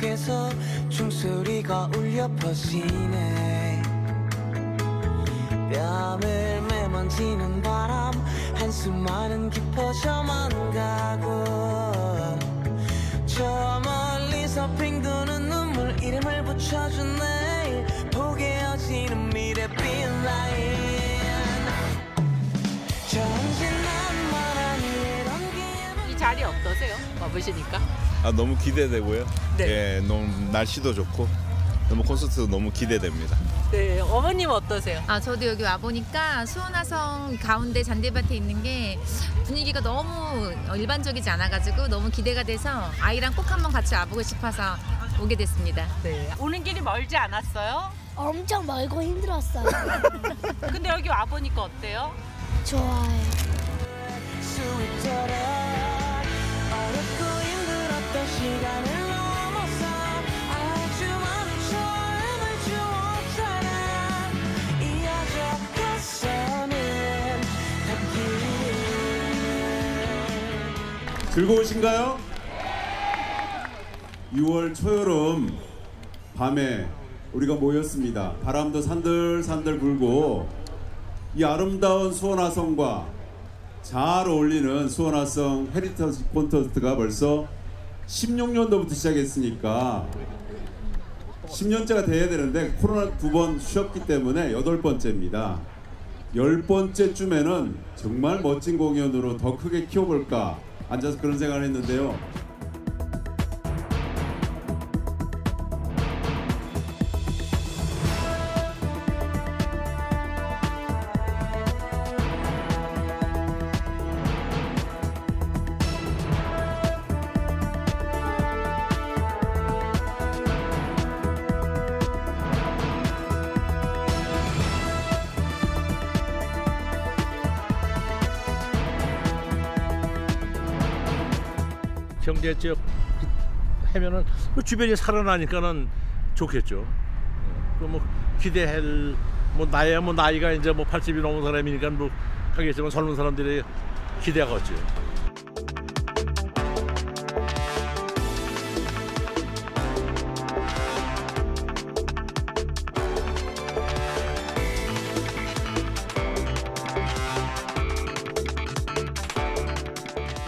속에서 종소리가 울려 퍼지네. 뺨을 매만지는 바람 한숨만은 깊어져만 가고 저 멀리서 핑 도는 눈물 이름을 붙여준 내일 보게 여지는 미래 빛라인 이 자리 어떠세요? 와보시니까? 너무 기대되고요. 네. 예, 너무 날씨도 좋고 너무 콘서트도 너무 기대됩니다. 네, 어머님 어떠세요? 저도 여기 와보니까 수원화성 가운데 잔디밭에 있는 게 분위기가 너무 일반적이지 않아가지고 너무 기대가 돼서 아이랑 꼭 한번 같이 와보고 싶어서 오게 됐습니다. 네. 오는 길이 멀지 않았어요? 엄청 멀고 힘들었어요. 근데 여기 와보니까 어때요? 좋아요. 어렵고 힘들었던 시간을 넘어서 아주 많은 처음을 주었잖아. 이어져가서는 닿기를. 즐거우신가요? 6월 초여름 밤에 우리가 모였습니다. 바람도 산들산들 불고 이 아름다운 수원화성과 잘 어울리는 수원화성 헤리티지 콘서트가 벌써 16년도부터 시작했으니까 10년째가 돼야 되는데 코로나 2번 쉬었기 때문에 8번째입니다. 10번째쯤에는 정말 멋진 공연으로 더 크게 키워볼까 앉아서 그런 생각을 했는데요. 경제 지역 하면은 주변이 살아나니까는 좋겠죠. 뭐 기대할 나야 나이가 이제 80이 넘은 사람이니까 하겠지만 젊은 사람들이 기대하겠죠.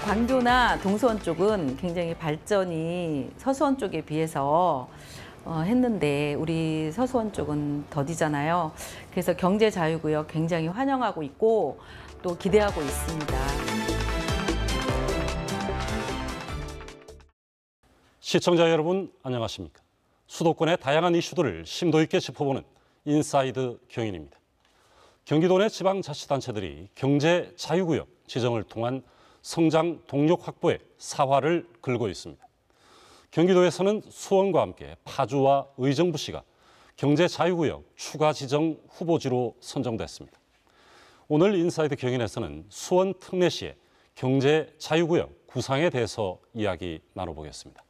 광교나 동서원 쪽은 굉장히 발전이 서수원 쪽에 비해서 했는데 우리 서수원 쪽은 더디잖아요. 그래서 경제자유구역 굉장히 환영하고 있고 또 기대하고 있습니다. 시청자 여러분 안녕하십니까? 수도권의 다양한 이슈들을 심도 있게 짚어보는 인사이드 경인입니다. 경기도 내 지방자치단체들이 경제자유구역 지정을 통한 성장 동력 확보에 사활을 걸고 있습니다. 경기도에서는 수원과 함께 파주와 의정부시가 경제자유구역 추가 지정 후보지로 선정됐습니다. 오늘 인사이드 경인에서는 수원 특례시의 경제자유구역 구상에 대해서 이야기 나눠보겠습니다.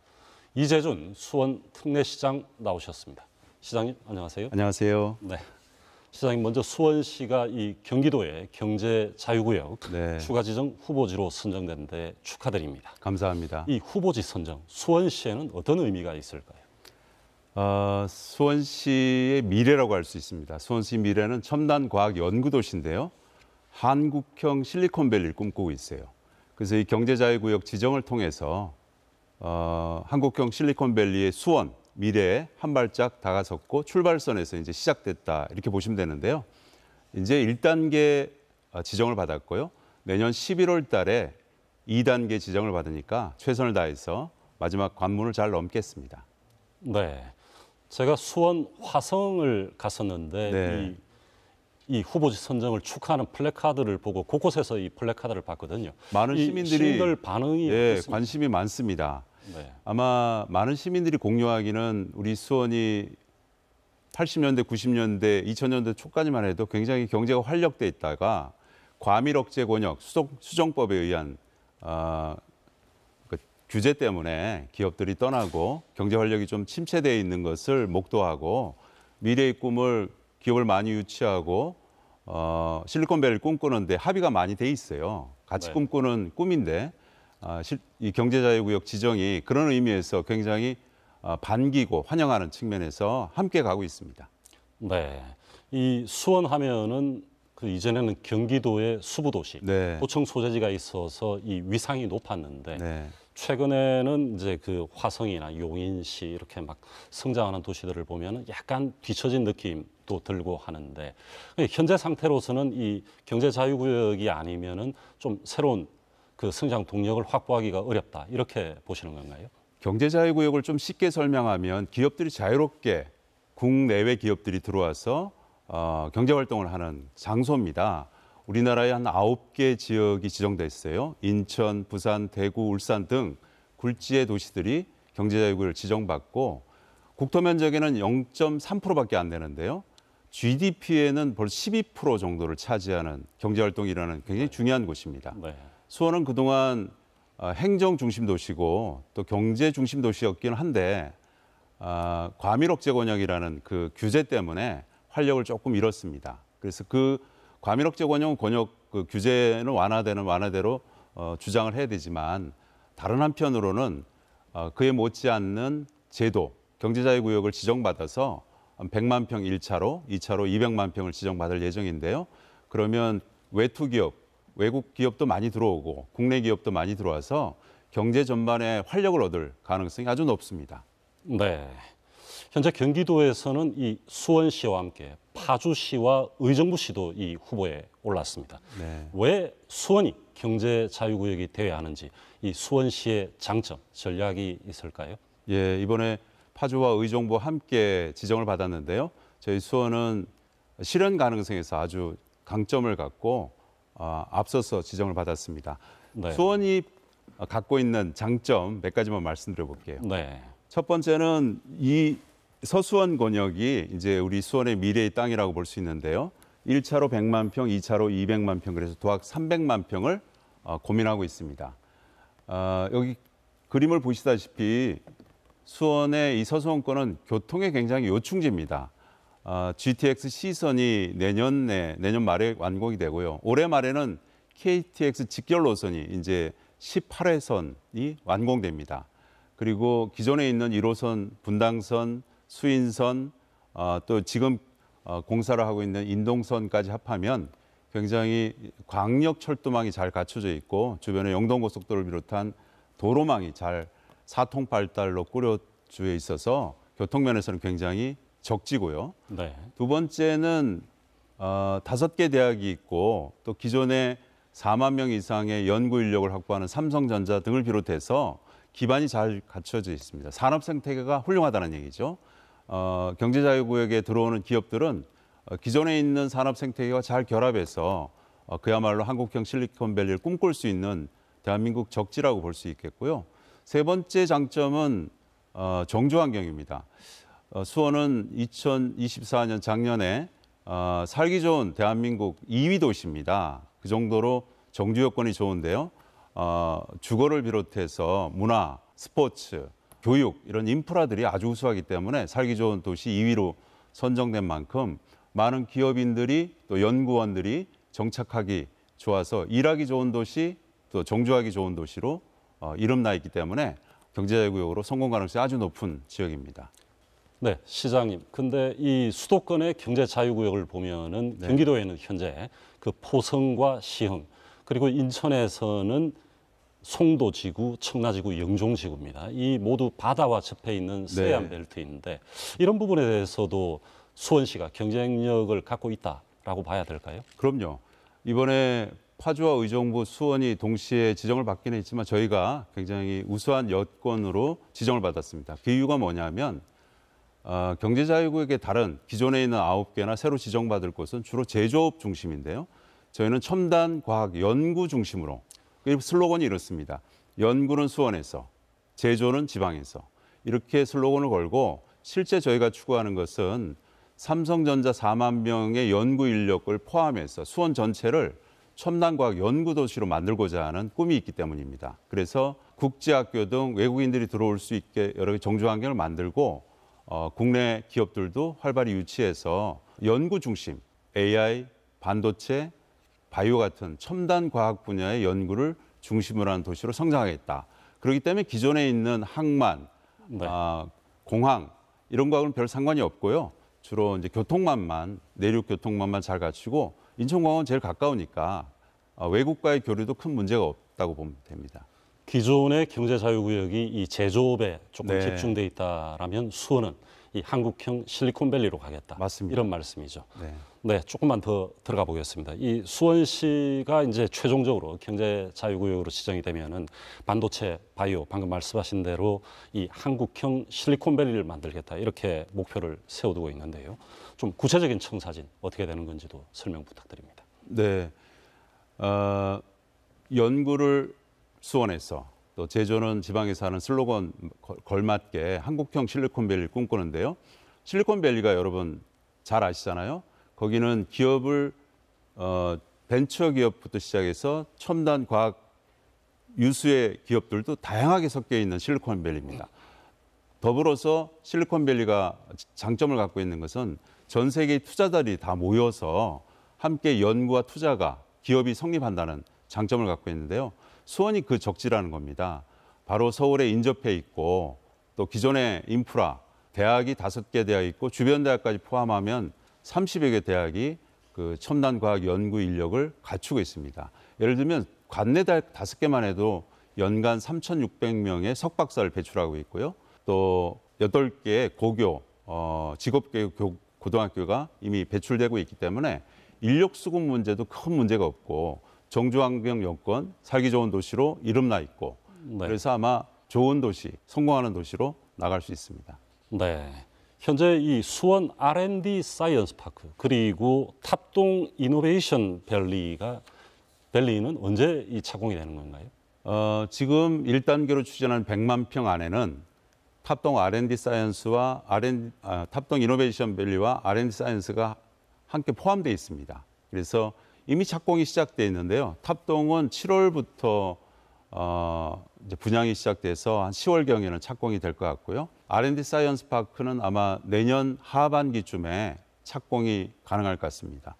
이재준 수원 특례시장 나오셨습니다. 시장님 안녕하세요. 안녕하세요. 네. 시장님 먼저 수원시가 이 경기도의 경제자유구역 추가 지정 후보지로 선정된 데 축하드립니다. 감사합니다. 이 후보지 선정, 수원시에는 어떤 의미가 있을까요? 수원시의 미래라고 할 수 있습니다. 수원시 미래는 첨단 과학 연구 도시인데요. 한국형 실리콘밸리를 꿈꾸고 있어요. 그래서 이 경제자유구역 지정을 통해서 한국형 실리콘밸리의 수원, 미래에 한 발짝 다가섰고 출발선에서 이제 시작됐다 이렇게 보시면 되는데요. 이제 1단계 지정을 받았고요. 내년 11월 달에 2단계 지정을 받으니까 최선을 다해서 마지막 관문을 잘 넘겠습니다. 네, 제가 수원 화성을 갔었는데 이 후보지 선정을 축하하는 플래카드를 보고 곳곳에서 이 플래카드를 봤거든요. 많은 시민들이 시민들 반응이 어떻습니까? 관심이 많습니다. 네. 아마 많은 시민들이 공유하기는 우리 수원이 80년대, 90년대, 2000년대 초까지만 해도 굉장히 경제가 활력돼 있다가 과밀 억제 권역 수정법에 의한 규제 때문에 기업들이 떠나고 경제 활력이 좀 침체되어 있는 것을 목도하고 미래의 꿈을 기업을 많이 유치하고 실리콘밸리를 꿈꾸는데 합의가 많이 돼 있어요. 같이 꿈꾸는 꿈인데 이 경제자유구역 지정이 그런 의미에서 굉장히 반기고 환영하는 측면에서 함께 가고 있습니다. 네, 이 수원하면은 그 이전에는 경기도의 수부도시, 네. 도청 소재지가 있어서 이 위상이 높았는데 네. 최근에는 이제 그 화성이나 용인시 이렇게 막 성장하는 도시들을 보면은 약간 뒤처진 느낌도 들고 하는데 현재 상태로서는 이 경제 자유구역이 아니면은 좀 새로운 그 성장 동력을 확보하기가 어렵다 이렇게 보시는 건가요? 경제자유구역을 좀 쉽게 설명하면 기업들이 자유롭게 국내외 기업들이 들어와서 경제활동을 하는 장소입니다. 우리나라에 한 9개 지역이 지정돼 있어요. 인천, 부산, 대구, 울산 등 굴지의 도시들이 경제자유구역을 지정받고 국토 면적에는 0.3%밖에 안 되는데요. GDP에는 벌써 12% 정도를 차지하는 경제활동이 일어나는 굉장히 중요한 곳입니다. 네. 수원은 그동안 행정 중심 도시고 또 경제 중심 도시였긴 한데 과밀억제 권역이라는 그 규제 때문에 활력을 조금 잃었습니다. 그래서 그 과밀억제 권역 그 규제는 완화대로 주장을 해야 되지만 다른 한편으로는 그에 못지않는 제도, 경제자유구역을 지정받아서 100만 평 1차로, 2차로 200만 평을 지정받을 예정인데요. 그러면 외투 기업, 외국 기업도 많이 들어오고 국내 기업도 많이 들어와서 경제 전반에 활력을 얻을 가능성이 아주 높습니다. 네. 현재 경기도에서는 이 수원시와 함께 파주시와 의정부시도 이 후보에 올랐습니다. 네. 왜 수원이 경제 자유구역이 되어야 하는지 이 수원시의 장점, 전략이 있을까요? 예, 이번에 파주와 의정부와 함께 지정을 받았는데요. 저희 수원은 실현 가능성에서 아주 강점을 갖고 앞서서 지정을 받았습니다. 네. 수원이 갖고 있는 장점 몇 가지만 말씀드려 볼게요. 네. 첫 번째는 이 서수원 권역이 이제 우리 수원의 미래의 땅이라고 볼 수 있는데요. 1차로 100만 평, 2차로 200만 평, 그래서 도합 300만 평을 고민하고 있습니다. 여기 그림을 보시다시피 수원의 이 서수원권은 교통에 굉장히 요충지입니다. GTX C선이 내년 말에 완공이 되고요. 올해 말에는 KTX 직결 노선이 이제 18회선이 완공됩니다. 그리고 기존에 있는 1호선, 분당선, 수인선, 또 지금 공사를 하고 있는 인동선까지 합하면 굉장히 광역 철도망이 잘 갖춰져 있고 주변에 영동고속도로를 비롯한 도로망이 잘 사통발달로 꾸려져 있어서 교통면에서는 굉장히 적지고요. 네. 두 번째는 5개 대학이 있고 또 기존에 4만 명 이상의 연구 인력을 확보하는 삼성전자 등을 비롯해서 기반이 잘 갖춰져 있습니다. 산업 생태계가 훌륭하다는 얘기죠. 경제자유구역에 들어오는 기업들은 기존에 있는 산업 생태계와 잘 결합해서 그야말로 한국형 실리콘밸리를 꿈꿀 수 있는 대한민국 적지라고 볼 수 있겠고요. 세 번째 장점은 정주 환경입니다. 수원은 2024년 작년에 살기 좋은 대한민국 2위 도시입니다. 그 정도로 정주 여건이 좋은데요. 주거를 비롯해서 문화, 스포츠, 교육 이런 인프라들이 아주 우수하기 때문에 살기 좋은 도시 2위로 선정된 만큼 많은 기업인들이 또 연구원들이 정착하기 좋아서 일하기 좋은 도시 또 정주하기 좋은 도시로 이름나 있기 때문에 경제자유구역으로 성공 가능성이 아주 높은 지역입니다. 네, 시장님. 근데 이 수도권의 경제자유구역을 보면은 네. 경기도에는 현재 그 포성과 시흥 그리고 인천에서는 송도지구, 청라지구, 영종지구입니다. 이 모두 바다와 접해 있는 서해안 벨트인데 이런 부분에 대해서도 수원시가 경쟁력을 갖고 있다라고 봐야 될까요? 그럼요. 이번에 파주와 의정부, 수원이 동시에 지정을 받기는 했지만 저희가 굉장히 우수한 여건으로 지정을 받았습니다. 그 이유가 뭐냐면 경제자유구역의 다른 기존에 있는 9개나 새로 지정받을 곳은 주로 제조업 중심인데요. 저희는 첨단 과학 연구 중심으로 슬로건이 이렇습니다. 연구는 수원에서, 제조는 지방에서 이렇게 슬로건을 걸고 실제 저희가 추구하는 것은 삼성전자 4만 명의 연구 인력을 포함해서 수원 전체를 첨단과학 연구도시로 만들고자 하는 꿈이 있기 때문입니다. 그래서 국제학교 등 외국인들이 들어올 수 있게 여러 개 정주 환경을 만들고 국내 기업들도 활발히 유치해서 연구 중심, AI, 반도체, 바이오 같은 첨단 과학 분야의 연구를 중심으로 한 도시로 성장하겠다. 그렇기 때문에 기존에 있는 항만, 네. 공항 이런 거하고는 별 상관이 없고요. 주로 이제 교통망만 내륙 교통망만 잘 갖추고 인천공항은 제일 가까우니까 외국과의 교류도 큰 문제가 없다고 보면 됩니다. 기존의 경제자유구역이 이 제조업에 조금 네. 집중돼 있다라면 수원은 이 한국형 실리콘밸리로 가겠다. 맞습니다. 이런 말씀이죠. 네. 네, 조금만 더 들어가 보겠습니다. 이 수원시가 이제 최종적으로 경제자유구역으로 지정이 되면은 반도체, 바이오, 방금 말씀하신 대로 이 한국형 실리콘밸리를 만들겠다 이렇게 목표를 세워두고 있는데요. 좀 구체적인 청사진 어떻게 되는 건지도 설명 부탁드립니다. 네, 연구를 수원에서 또 제조는 지방에서 하는 슬로건 걸맞게 한국형 실리콘밸리를 꿈꾸는데요. 실리콘밸리가 여러분 잘 아시잖아요. 거기는 기업을 벤처 기업부터 시작해서 첨단 과학 유수의 기업들도 다양하게 섞여 있는 실리콘밸리입니다. 더불어서 실리콘밸리가 장점을 갖고 있는 것은 전 세계의 투자자들이 다 모여서 함께 연구와 투자가 기업이 성립한다는 장점을 갖고 있는데요. 수원이 그 적지라는 겁니다. 바로 서울에 인접해 있고 또 기존의 인프라, 대학이 5개 대학 있고 주변 대학까지 포함하면 30여 개 대학이 그 첨단 과학 연구 인력을 갖추고 있습니다. 예를 들면 관내 대학 5개만 해도 연간 3,600명의 석박사를 배출하고 있고요. 또 8개의 고교, 직업교육 고등학교가 이미 배출되고 있기 때문에 인력 수급 문제도 큰 문제가 없고 정주환경 여건, 살기 좋은 도시로 이름나 있고 네. 그래서 아마 좋은 도시, 성공하는 도시로 나갈 수 있습니다. 네. 현재 이 수원 R&D 사이언스 파크 그리고 탑동 이노베이션 밸리는 언제 이 착공이 되는 건가요? 지금 1단계로 추진하는 100만 평 안에는 탑동 R&D 사이언스와 탑동 이노베이션 밸리와 R&D 사이언스가 함께 포함되어 있습니다. 그래서 이미 착공이 시작되어 있는데요. 탑동은 7월부터 이제 분양이 시작돼서 한 10월경에는 착공이 될 것 같고요. R&D 사이언스 파크는 아마 내년 하반기쯤에 착공이 가능할 것 같습니다.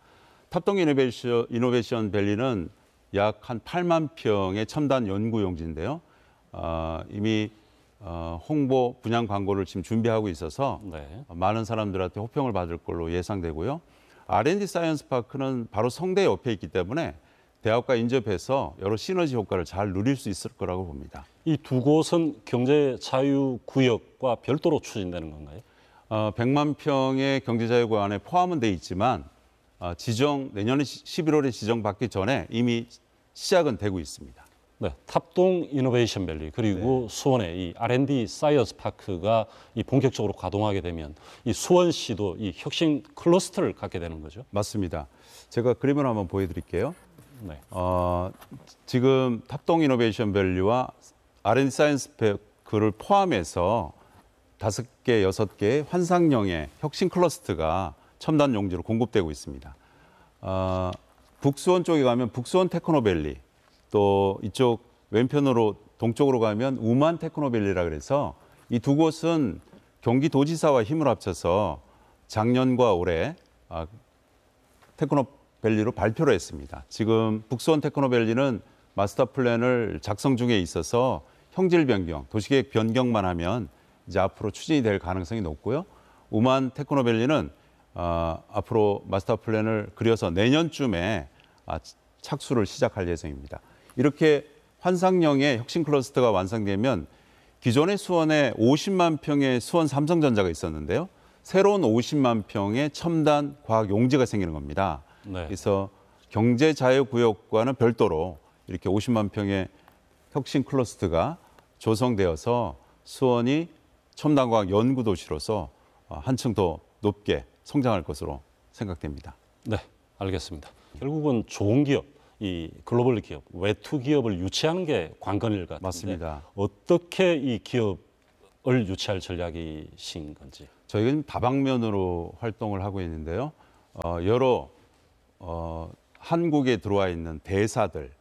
탑동 이노베이션 밸리는 약 한 8만 평의 첨단 연구 용지인데요. 이미 홍보 분양 광고를 지금 준비하고 있어서 네. 많은 사람들한테 호평을 받을 걸로 예상되고요. R&D 사이언스 파크는 바로 성대 옆에 있기 때문에 대학과 인접해서 여러 시너지 효과를 잘 누릴 수 있을 거라고 봅니다. 이 두 곳은 경제자유구역과 별도로 추진되는 건가요? 100만 평의 경제자유구역 안에 포함은 돼 있지만 내년 11월에 지정받기 전에 이미 시작은 되고 있습니다. 네, 탑동 이노베이션 밸리 그리고 수원의 이 R&D 사이언스 파크가 이 본격적으로 가동하게 되면 이 수원시도 이 혁신 클러스터를 갖게 되는 거죠. 맞습니다. 제가 그림을 한번 보여드릴게요. 네. 지금 탑동 이노베이션 밸리와 R&D 사이언스 파크를 포함해서 5개, 6개의 환상형의 혁신 클러스터가 첨단 용지로 공급되고 있습니다. 북수원 쪽에 가면 북수원 테크노밸리, 또 이쪽 왼편으로 동쪽으로 가면 우만 테크노밸리라 그래서 이 두 곳은 경기도지사와 힘을 합쳐서 작년과 올해 테크노밸리로 발표를 했습니다. 지금 북수원 테크노밸리는 마스터 플랜을 작성 중에 있어서 형질 변경, 도시계획 변경만 하면 이제 앞으로 추진이 될 가능성이 높고요. 우만 테크노밸리는 앞으로 마스터 플랜을 그려서 내년쯤에 착수를 시작할 예정입니다. 이렇게 환상형의 혁신 클러스터가 완성되면 기존의 수원에 50만 평의 수원 삼성전자가 있었는데요. 새로운 50만 평의 첨단 과학 용지가 생기는 겁니다. 네. 그래서 경제자유구역과는 별도로 이렇게 50만 평의 혁신 클러스터가 조성되어서 수원이 첨단과학 연구도시로서 한층 더 높게 성장할 것으로 생각됩니다. 네, 알겠습니다. 결국은 좋은 기업, 이 글로벌 기업, 외투 기업을 유치하는 게 관건일 것 같은데 맞습니다. 어떻게 이 기업을 유치할 전략이신 건지. 저희는 다방면으로 활동을 하고 있는데요. 여러 한국에 들어와 있는 대사들,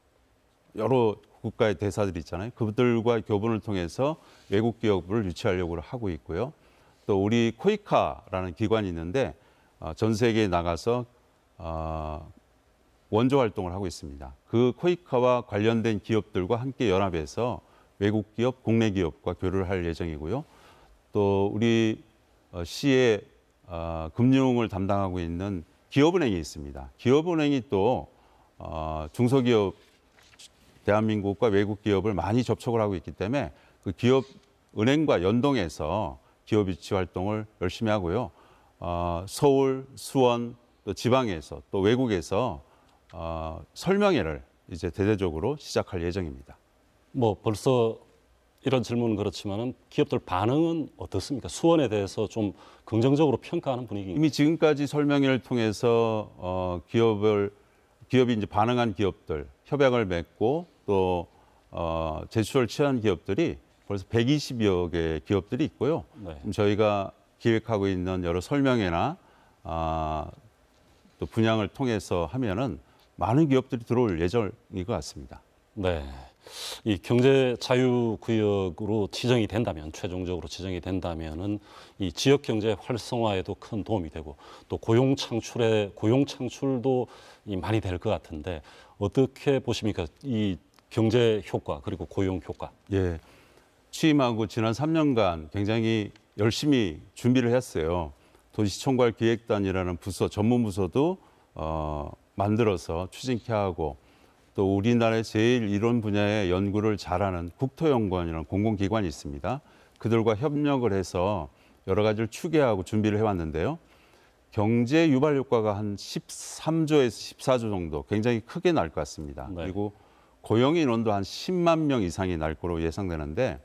여러 국가의 대사들이 있잖아요. 그들과 교분을 통해서 외국 기업을 유치하려고 하고 있고요. 또 우리 코이카라는 기관이 있는데 전 세계에 나가서 원조 활동을 하고 있습니다. 그 코이카와 관련된 기업들과 함께 연합해서 외국 기업, 국내 기업과 교류를 할 예정이고요. 또 우리 시의 금융을 담당하고 있는 기업은행이 있습니다. 기업은행이 또 중소기업 대한민국과 외국 기업을 많이 접촉을 하고 있기 때문에 그 기업은행과 연동해서 기업 유치 활동을 열심히 하고요. 서울, 수원, 또 지방에서 또 외국에서 설명회를 이제 대대적으로 시작할 예정입니다. 뭐 벌써 이런 질문은 그렇지만은 기업들 반응은 어떻습니까? 수원에 대해서 좀 긍정적으로 평가하는 분위기입니다. 이미 지금까지 설명회를 통해서 기업이 이제 반응한 기업들, 협약을 맺고 또 제출을 취한 기업들이 벌써 120여 개 기업들이 있고요. 네. 저희가 기획하고 있는 여러 설명회나 또 분양을 통해서 하면은 많은 기업들이 들어올 예정인 것 같습니다. 네. 이 경제 자유구역으로 지정이 된다면, 최종적으로 지정이 된다면은 이 지역 경제 활성화에도 큰 도움이 되고 또 고용 창출도 많이 될 것 같은데 어떻게 보십니까? 이 경제 효과 그리고 고용 효과. 예. 취임하고 지난 3년간 굉장히 열심히 준비를 했어요. 도시총괄기획단이라는 부서, 전문 부서도 만들어서 추진케 하고 또 우리나라의 제일 이런 분야의 연구를 잘하는 국토연구원이라는 공공기관이 있습니다. 그들과 협력을 해서 여러 가지를 추계하고 준비를 해왔는데요. 경제 유발 효과가 한 13조에서 14조 정도 굉장히 크게 날 것 같습니다. 네. 그리고 고용 인원도 한 10만 명 이상이 날 거로 예상되는데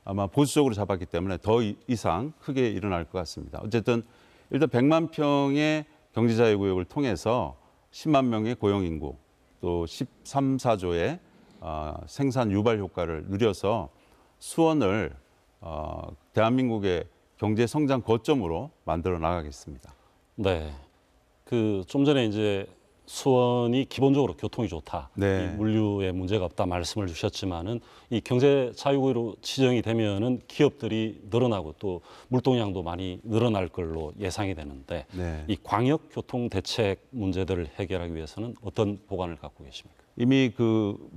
아마 보수적으로 잡았기 때문에 더 이상 크게 일어날 것 같습니다. 어쨌든 일단 100만 평의 경제자유구역을 통해서 10만 명의 고용 인구 또 13, 14조의 생산 유발 효과를 누려서 수원을 대한민국의 경제 성장 거점으로 만들어 나가겠습니다. 네. 그 좀 전에 이제 수원이 기본적으로 교통이 좋다, 네. 이 물류에 문제가 없다 말씀을 주셨지만은 이 경제 자유구역으로 지정이 되면은 기업들이 늘어나고 또 물동량도 많이 늘어날 걸로 예상이 되는데 네. 이 광역 교통 대책 문제들을 해결하기 위해서는 어떤 보관을 갖고 계십니까? 이미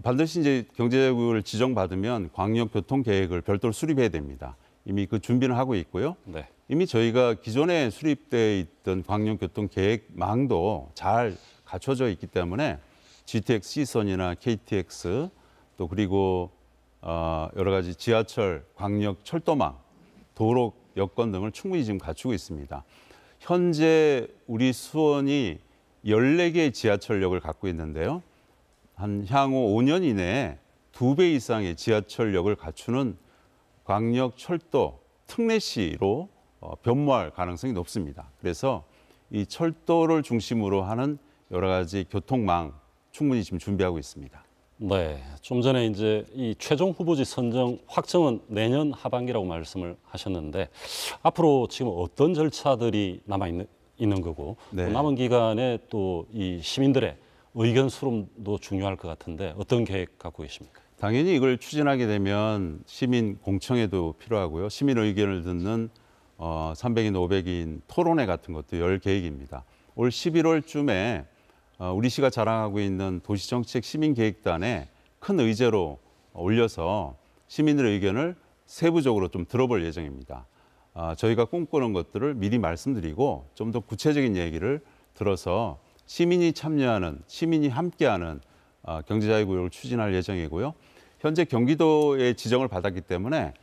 반드시 이제 경제자유구역을 지정받으면 광역 교통 계획을 별도로 수립해야 됩니다. 이미 그 준비는 하고 있고요. 네. 이미 저희가 기존에 수립돼 있던 광역 교통 계획망도 잘 갖춰져 있기 때문에 GTX C선이나 KTX 또 그리고 여러 가지 지하철, 광역 철도망, 도로 여건 등을 충분히 지금 갖추고 있습니다. 현재 우리 수원이 14개의 지하철역을 갖고 있는데요. 한 향후 5년 이내에 2배 이상의 지하철역을 갖추는 광역 철도 특례시로 변모할 가능성이 높습니다. 그래서 이 철도를 중심으로 하는 여러 가지 교통망 충분히 지금 준비하고 있습니다. 네, 좀 전에 이제 이 최종 후보지 선정 확정은 내년 하반기라고 말씀을 하셨는데 앞으로 지금 어떤 절차들이 남아 있는 거고 네. 또 남은 기간에 또 이 시민들의 의견 수렴도 중요할 것 같은데 어떤 계획 갖고 계십니까? 당연히 이걸 추진하게 되면 시민 공청회도 필요하고요. 시민 의견을 듣는 300인, 500인 토론회 같은 것도 열 계획입니다. 올 11월쯤에 우리 시가 자랑하고 있는 도시정책 시민계획단에 큰 의제로 올려서 시민들의 의견을 세부적으로 좀 들어볼 예정입니다. 저희가 꿈꾸는 것들을 미리 말씀드리고 좀 더 구체적인 얘기를 들어서 시민이 참여하는, 시민이 함께하는 경제자유구역을 추진할 예정이고요. 현재 경기도의 지정을 받았기 때문에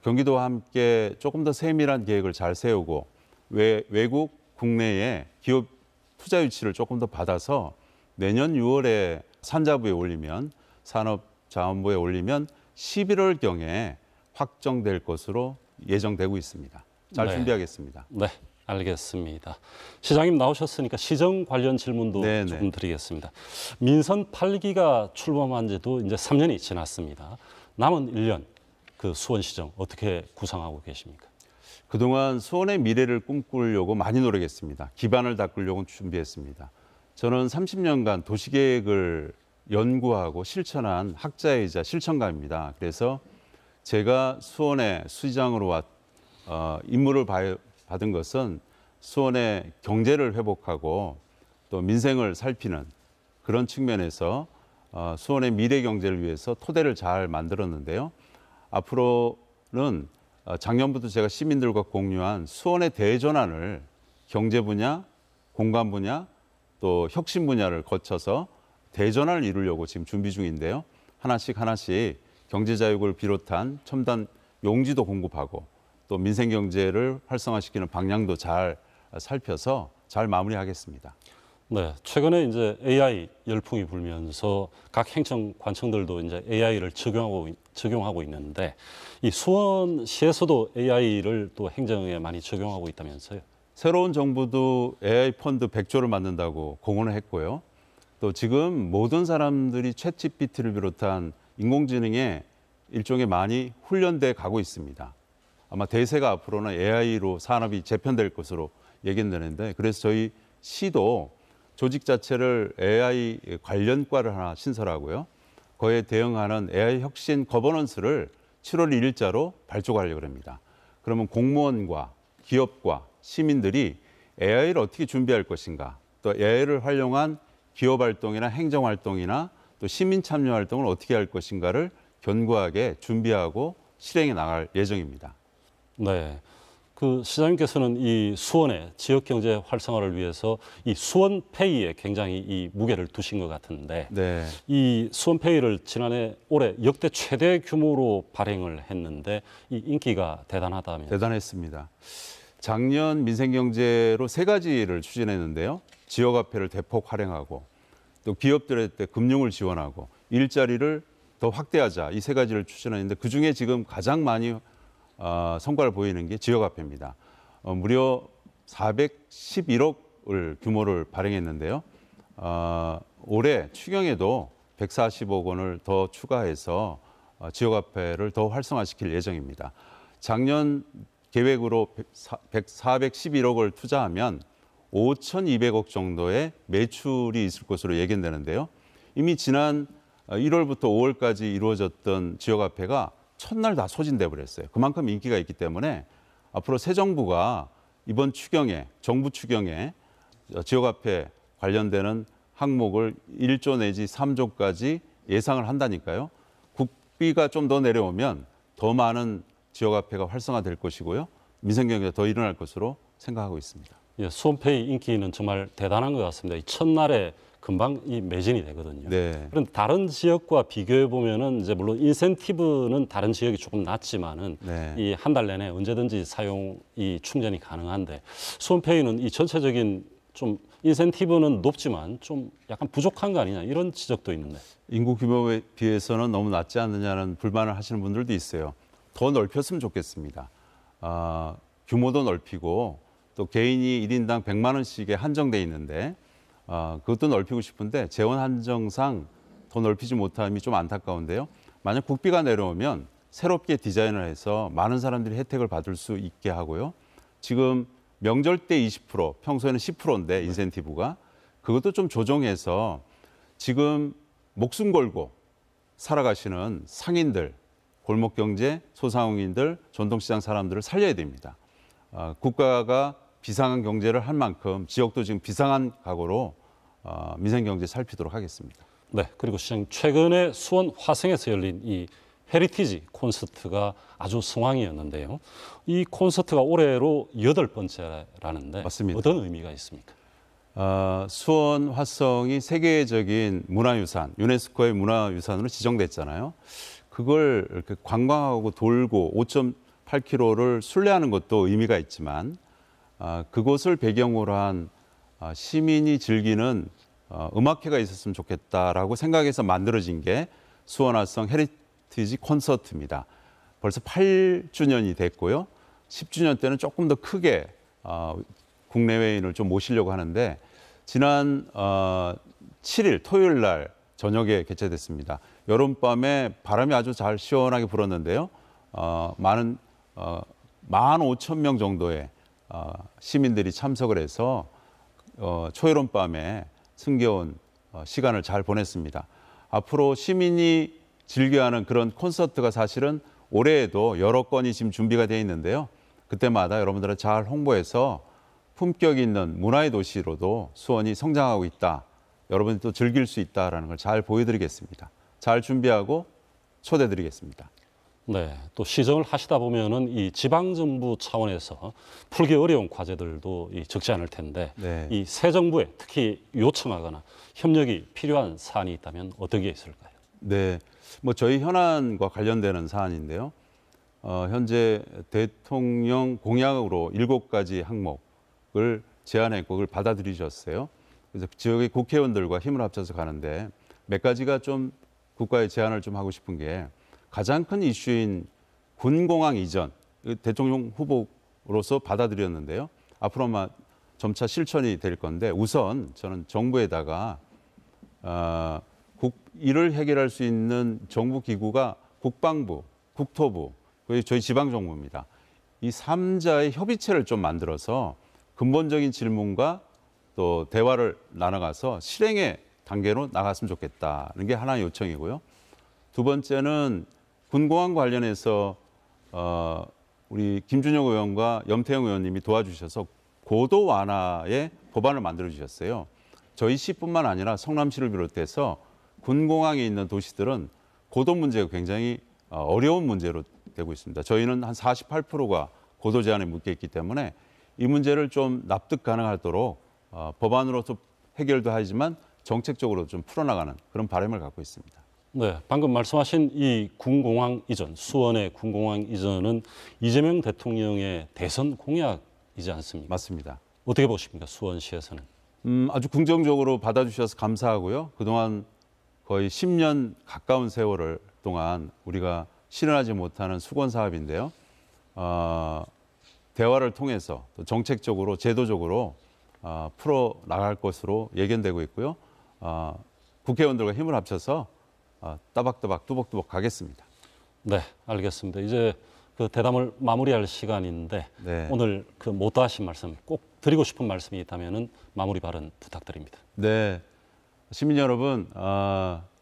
경기도와 함께 조금 더 세밀한 계획을 잘 세우고 외국, 국내의 기업 투자 유치를 조금 더 받아서 내년 6월에 산자부에 올리면 산업자원부에 올리면 11월경에 확정될 것으로 예정되고 있습니다. 잘 네. 준비하겠습니다. 네, 알겠습니다. 시장님 나오셨으니까 시정 관련 질문도 네네. 조금 드리겠습니다. 민선 8기가 출범한 지도 이제 3년이 지났습니다. 남은 1년 그 수원시정 어떻게 구상하고 계십니까? 그동안 수원의 미래를 꿈꾸려고 많이 노력했습니다. 기반을 닦으려고 준비했습니다. 저는 30년간 도시계획을 연구하고 실천한 학자이자 실천가입니다. 그래서 제가 수원의 수시장으로 임무를 받은 것은 수원의 경제를 회복하고 또 민생을 살피는 그런 측면에서 수원의 미래 경제를 위해서 토대를 잘 만들었는데요. 앞으로는 작년부터 제가 시민들과 공유한 수원의 대전환을 경제 분야, 공간 분야, 또 혁신 분야를 거쳐서 대전환을 이루려고 지금 준비 중인데요. 하나씩 경제자유국을 비롯한 첨단 용지도 공급하고 또 민생경제를 활성화시키는 방향도 잘 살펴서 잘 마무리하겠습니다. 네, 최근에 이제 AI 열풍이 불면서 각 행정관청들도 이제 AI를 적용하고 있는데 이 수원시에서도 AI를 또 행정에 많이 적용하고 있다면서요? 새로운 정부도 AI 펀드 100조를 만든다고 공언을 했고요. 또 지금 모든 사람들이 챗GPT를 비롯한 인공지능에 일종의 많이 훈련돼 가고 있습니다. 아마 대세가 앞으로는 AI로 산업이 재편될 것으로 예견되는데 그래서 저희 시도 조직 자체를 AI 관련과를 하나 신설하고요. 그에 대응하는 AI 혁신 거버넌스를 7월 1일자로 발족하려고 합니다. 그러면 공무원과 기업과 시민들이 AI를 어떻게 준비할 것인가, 또 AI를 활용한 기업 활동이나 행정 활동이나 또 시민 참여 활동을 어떻게 할 것인가를 견고하게 준비하고 실행해 나갈 예정입니다. 네. 그 시장님께서는 이 수원의 지역 경제 활성화를 위해서 이 수원페이에 굉장히 이 무게를 두신 것 같은데 네. 이 수원페이를 올해 역대 최대 규모로 발행을 했는데 이 인기가 대단하다면 대단했습니다. 작년 민생경제로 3가지를 추진했는데요. 지역화폐를 대폭 활용하고 또 기업들한테 금융을 지원하고 일자리를 더 확대하자 이 3가지를 추진했는데 그중에 지금 가장 많이 성과를 보이는 게 지역화폐입니다. 무려 411억을 규모를 발행했는데요. 올해 추경에도 140억 원을 더 추가해서 지역화폐를 더 활성화시킬 예정입니다. 작년 계획으로 411억을 투자하면 5,200억 정도의 매출이 있을 것으로 예견되는데요. 이미 지난 1월부터 5월까지 이루어졌던 지역화폐가 첫날 다 소진돼 버렸어요. 그만큼 인기가 있기 때문에 앞으로 새 정부가 이번 추경에 정부 추경에 지역화폐 관련되는 항목을 1조 내지 3조까지 예상을 한다니까요. 국비가 좀 더 내려오면 더 많은 지역화폐가 활성화될 것이고요. 민생경제가 더 일어날 것으로 생각하고 있습니다. 예, 수원페이 인기는 정말 대단한 것 같습니다. 이 첫날에 금방 이 매진이 되거든요. 네. 그런데 다른 지역과 비교해 보면은 이제 물론 인센티브는 다른 지역이 조금 낮지만은 네. 이 한 달 내내 언제든지 이 충전이 가능한데 수원페이는 이 전체적인 좀 인센티브는 높지만 좀 약간 부족한 거 아니냐 이런 지적도 있는데 인구 규모에 비해서는 너무 낮지 않느냐는 불만을 하시는 분들도 있어요. 더 넓혔으면 좋겠습니다. 규모도 넓히고 또 개인이 1인당 100만 원씩에 한정돼 있는데 그것도 넓히고 싶은데 재원 한정상 더 넓히지 못함이 좀 안타까운데요. 만약 국비가 내려오면 새롭게 디자인을 해서 많은 사람들이 혜택을 받을 수 있게 하고요. 지금 명절 때 20%, 평소에는 10%인데 인센티브가 그것도 좀 조정해서 지금 목숨 걸고 살아가시는 상인들, 골목경제, 소상공인들, 전통시장 사람들을 살려야 됩니다. 국가가 비상한 경제를 할 만큼 지역도 지금 비상한 각오로 민생경제 살피도록 하겠습니다. 네, 그리고 시장님 최근에 수원 화성에서 열린 이 헤리티지 콘서트가 아주 성황이었는데요. 이 콘서트가 올해로 8번째라는데 맞습니다. 어떤 의미가 있습니까? 수원 화성이 세계적인 문화유산, 유네스코의 문화유산으로 지정됐잖아요. 그걸 이렇게 관광하고 돌고 5.8km를 순례하는 것도 의미가 있지만 그곳을 배경으로 한 시민이 즐기는 음악회가 있었으면 좋겠다라고 생각해서 만들어진 게 수원 화성 헤리티지 콘서트입니다. 벌써 8주년이 됐고요. 10주년 때는 조금 더 크게 국내외인을 좀 모시려고 하는데 지난 7일 토요일 날 저녁에 개최됐습니다. 여름밤에 바람이 아주 잘 시원하게 불었는데요. 15,000명 정도의 시민들이 참석을 해서 초여름밤에 승겨운 시간을 잘 보냈습니다. 앞으로 시민이 즐겨하는 그런 콘서트가 사실은 올해에도 여러 건이 지금 준비가 되어 있는데요. 그때마다 여러분들은 잘 홍보해서 품격 있는 문화의 도시로도 수원이 성장하고 있다. 여러분이 또 즐길 수 있다라는 걸 잘 보여드리겠습니다. 잘 준비하고 초대드리겠습니다. 네, 또 시정을 하시다 보면은 이 지방정부 차원에서 풀기 어려운 과제들도 적지 않을 텐데 네. 이 새 정부에 특히 요청하거나 협력이 필요한 사안이 있다면 어떤 게 있을까요? 네, 뭐 저희 현안과 관련되는 사안인데요. 현재 대통령 공약으로 7가지 항목을 제안했고 그걸 받아들이셨어요. 그래서 지역의 국회의원들과 힘을 합쳐서 가는데 몇 가지가 좀 국가에 제안을 좀 하고 싶은 게 가장 큰 이슈인 군공항 이전 대통령 후보로서 받아들였는데요. 앞으로 아마 점차 실천이 될 건데 우선 저는 정부에다가 이를 해결할 수 있는 정부 기구가 국방부, 국토부, 그리고 저희 지방정부입니다. 이 3자의 협의체를 좀 만들어서 근본적인 질문과 또 대화를 나눠가서 실행의 단계로 나갔으면 좋겠다는 게 하나의 요청이고요. 두 번째는 군공항 관련해서 우리 김준영 의원과 염태영 의원님이 도와주셔서 고도 완화의 법안을 만들어 주셨어요. 저희 시뿐만 아니라 성남시를 비롯해서 군공항에 있는 도시들은 고도 문제가 굉장히 어려운 문제로 되고 있습니다. 저희는 한 48%가 고도 제한에 묶여 있기 때문에 이 문제를 좀 납득 가능하도록 법안으로서 해결도 하지만 정책적으로 좀 풀어나가는 그런 바람을 갖고 있습니다. 네, 방금 말씀하신 이 군공항 이전, 수원의 군공항 이전은 이재명 대통령의 대선 공약이지 않습니까? 맞습니다. 어떻게 보십니까, 수원시에서는? 아주 긍정적으로 받아주셔서 감사하고요. 그동안 거의 10년 가까운 세월 동안 우리가 실현하지 못하는 수건 사업인데요. 대화를 통해서 또 정책적으로 제도적으로 풀어 나갈 것으로 예견되고 있고요. 국회의원들과 힘을 합쳐서 따박따박 뚜벅뚜벅 가겠습니다. 네, 알겠습니다. 이제 그 대담을 마무리할 시간인데 네. 오늘 그 못다 하신 말씀 꼭 드리고 싶은 말씀이 있다면은 마무리 발언 부탁드립니다. 네, 시민 여러분,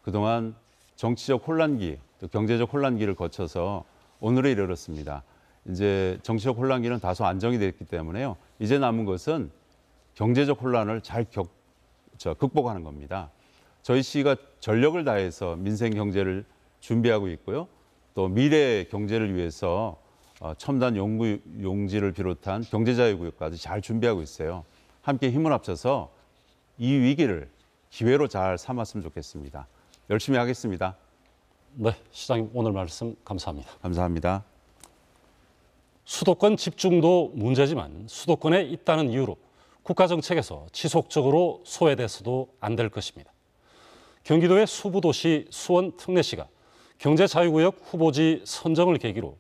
그동안 정치적 혼란기, 또 경제적 혼란기를 거쳐서 오늘에 이르렀습니다. 이제 정치적 혼란기는 다소 안정이 됐기 때문에요. 이제 남은 것은 경제적 혼란을 잘 극복하는 겁니다. 저희 시가 전력을 다해서 민생 경제를 준비하고 있고요. 또 미래의 경제를 위해서 첨단 연구 용지를 비롯한 경제자유구역까지 잘 준비하고 있어요. 함께 힘을 합쳐서 이 위기를 기회로 잘 삼았으면 좋겠습니다. 열심히 하겠습니다. 네, 시장님 오늘 말씀 감사합니다. 감사합니다. 수도권 집중도 문제지만 수도권에 있다는 이유로 국가 정책에서 지속적으로 소외돼서도 안 될 것입니다. 경기도의 수부도시 수원 특례시가 경제자유구역 후보지 선정을 계기로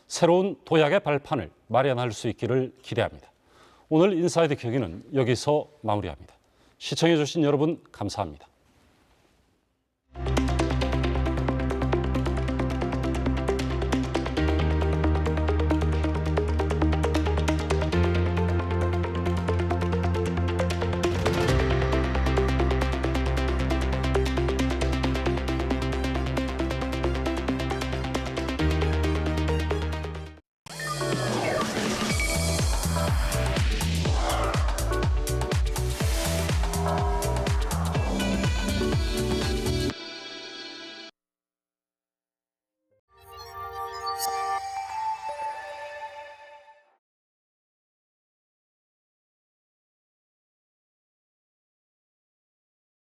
새로운 도약의 발판을 마련할 수 있기를 기대합니다. 오늘 인사이드 경기는 여기서 마무리합니다. 시청해 주신 여러분 감사합니다.